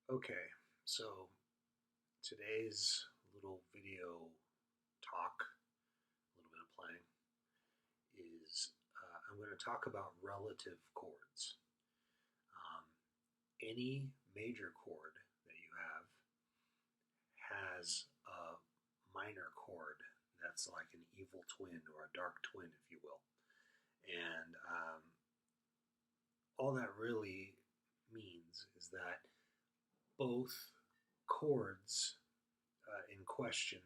Okay, so today's little video talk, a little bit of playing, is I'm going to talk about relative chords. Um, any major chord that you have has a minor chord that's like an evil twin or a dark twin, if you will. And all that really means is that both chords in question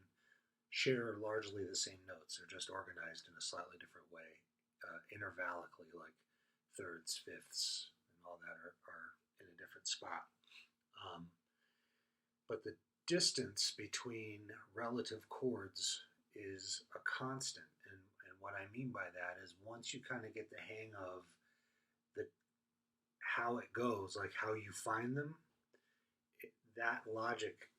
share largely the same notes. They're just organized in a slightly different way, intervallically, like thirds, fifths, and all that are in a different spot. Um, but the distance between relative chords is a constant. And what I mean by that is once you kind of get the hang of the how it goes, like how you find them, that logic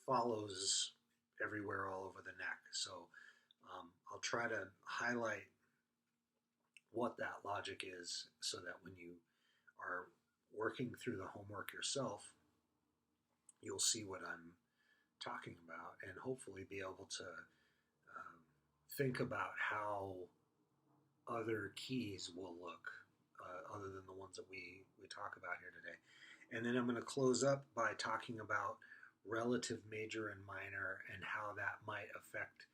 follows everywhere all over the neck. So I'll try to highlight what that logic is so that when you are working through the homework yourself, you'll see what I'm talking about and hopefully be able to think about how other keys will look other than the ones that we talk about here today. And then I'm going to close up by talking about relative major and minor and how that might affect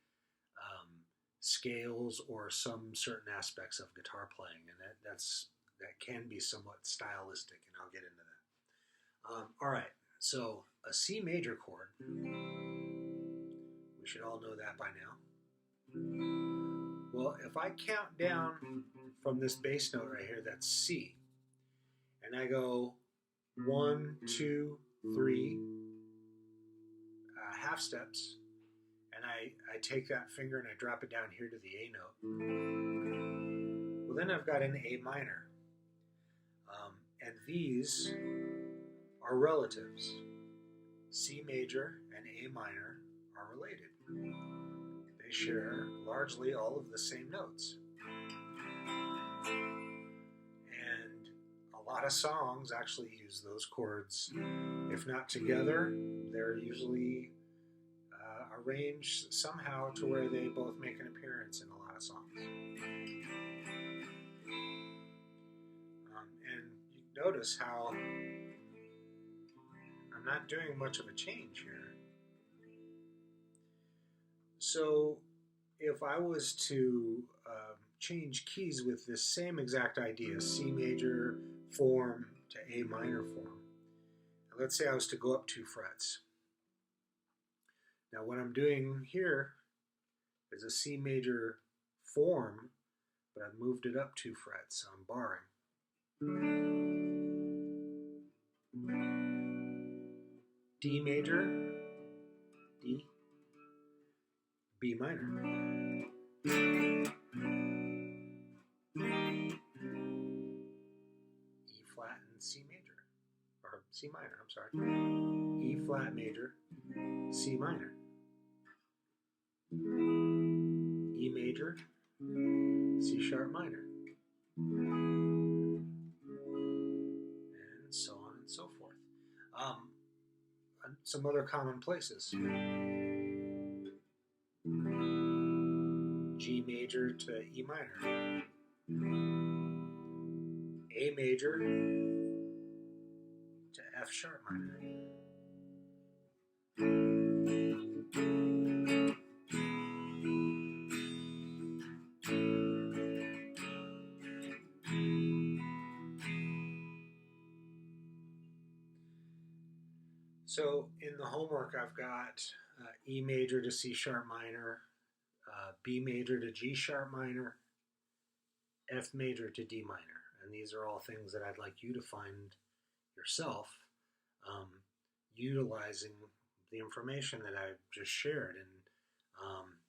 scales or some certain aspects of guitar playing. And that can be somewhat stylistic, and I'll get into that. All right, so a C major chord, we should all know that by now. Well, if I count down from this bass note right here, that's C, and I go 1, 2, 3, half steps, and I take that finger and I drop it down here to the A note. Well, then I've got an A minor. And these are relatives. C major and A minor are related. They share largely all of the same notes. And a lot of songs actually use those chords. If not together, they're usually arranged somehow to where they both make an appearance in a lot of songs. And you notice how I'm not doing much of a change here. So if I was to change keys with this same exact idea, C major form to A minor form, let's say I was to go up 2 frets. Now what I'm doing here is a C major form, but I've moved it up 2 frets, so I'm barring. D major, D, B minor. E flat and C major, or C minor, I'm sorry. E flat major, C minor. E major, C sharp minor. And so on and so forth. Some other common places. G major to E minor. A major to F sharp minor. So in the homework, I've got E major to C sharp minor, B major to G sharp minor, F major to D minor. And these are all things that I'd like you to find yourself, utilizing the information that I've just shared. And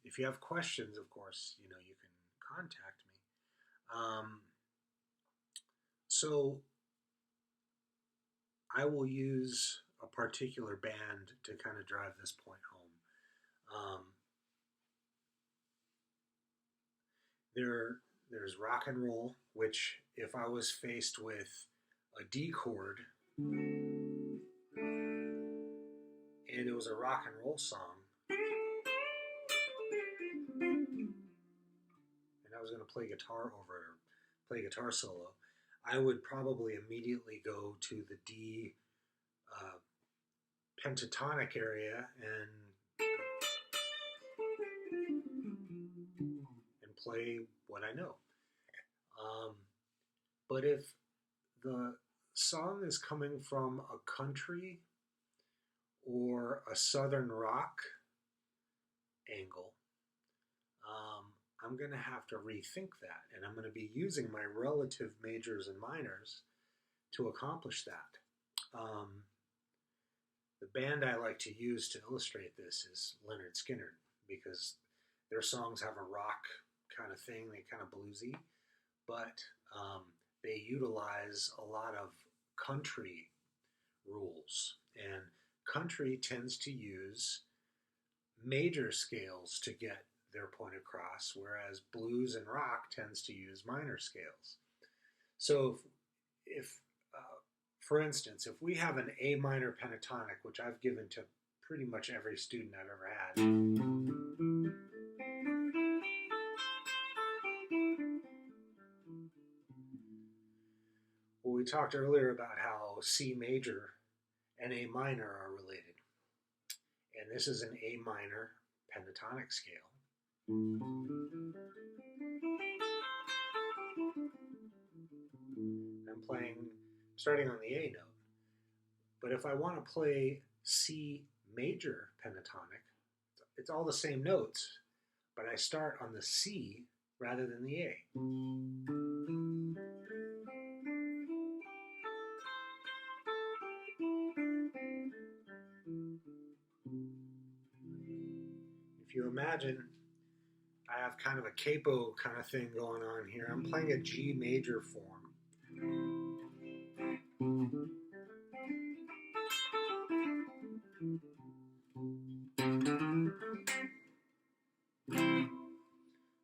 if you have questions, of course, you can contact me. So I will use a particular band to kind of drive this point home. There's rock and roll, which if I was faced with a D chord, was a rock and roll song, and I was going to play guitar over it, or play guitar solo, I would probably immediately go to the D pentatonic area and play what I know. But if the song is coming from a country or a southern rock angle, I'm going to have to rethink that, and I'm going to be using my relative majors and minors to accomplish that. The band I like to use to illustrate this is Leonard Skinner, because their songs have a rock kind of thing, they kind of bluesy, but they utilize a lot of country rules, and country tends to use major scales to get their point across, whereas blues and rock tends to use minor scales. So if for instance, if we have an A minor pentatonic, which I've given to pretty much every student I've ever had, well, we talked earlier about how C major and A minor are related. And this is an A minor pentatonic scale. I'm starting on the A note. But if I want to play C major pentatonic, it's all the same notes, but I start on the C rather than the A. If you imagine, I have kind of a capo kind of thing going on here. I'm playing a G major form.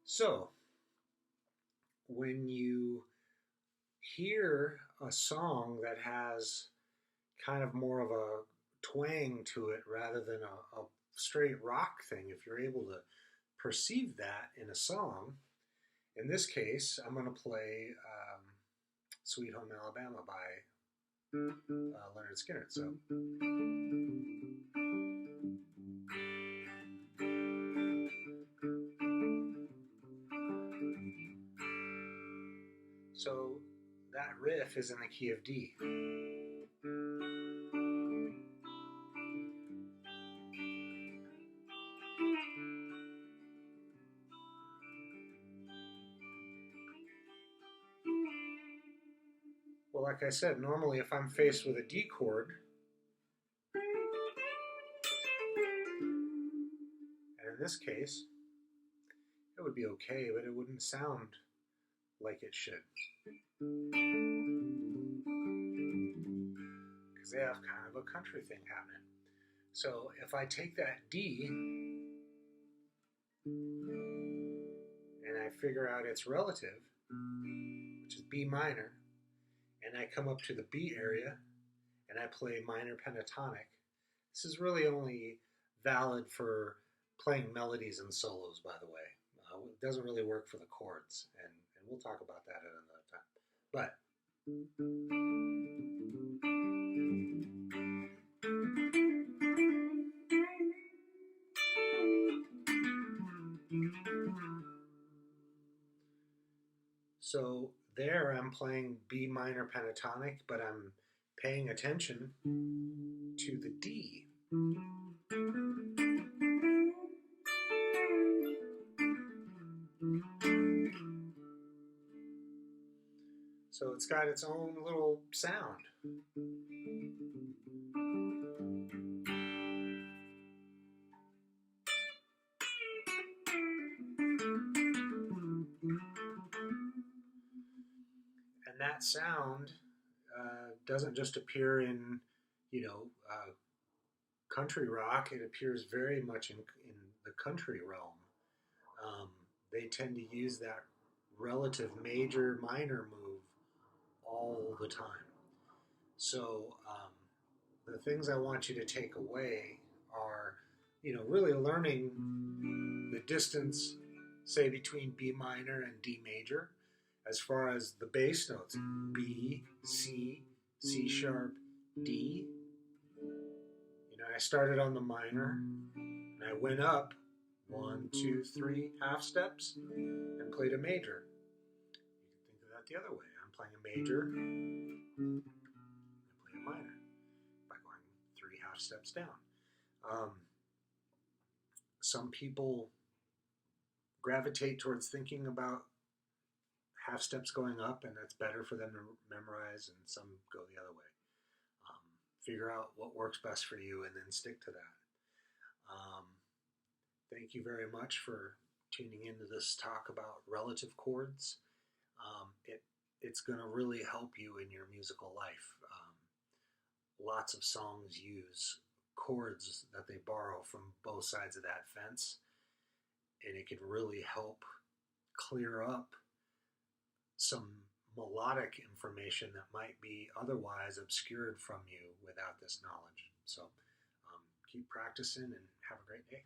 So, when you hear a song that has kind of more of a twang to it rather than a straight rock thing, if you're able to perceive that in a song, in this case, I'm going to play Sweet Home Alabama by Leonard Skinner. So that riff is in the key of D. Well, like I said, normally if I'm faced with a D chord, and in this case, it would be okay, but it wouldn't sound like it should. Because they have kind of a country thing happening. So if I take that D and I figure out its relative, which is B minor, and I come up to the B area and I play minor pentatonic, this is really only valid for playing melodies and solos, by the way. It doesn't really work for the chords, and we'll talk about that at another time. But so there I'm playing B minor pentatonic, but I'm paying attention to the D. So it's got its own little sound. And that sound doesn't just appear in, country rock. It appears very much in the country realm. They tend to use that relative major minor move all the time. So the things I want you to take away are, really learning the distance, say, between B minor and D major, as far as the bass notes: B, C, C sharp, D. I started on the minor, and I went up 1, 2, 3 half steps and played a major. You can think of that the other way. I'm playing a major, I play a minor by going 3 half steps down. Some people gravitate towards thinking about half steps going up, and that's better for them to memorize, and some go the other way. Figure out what works best for you and then stick to that. Thank you very much for tuning into this talk about relative chords. It's going to really help you in your musical life. Lots of songs use chords that they borrow from both sides of that fence, and it can really help clear up some melodic information that might be otherwise obscured from you without this knowledge. So keep practicing and have a great day.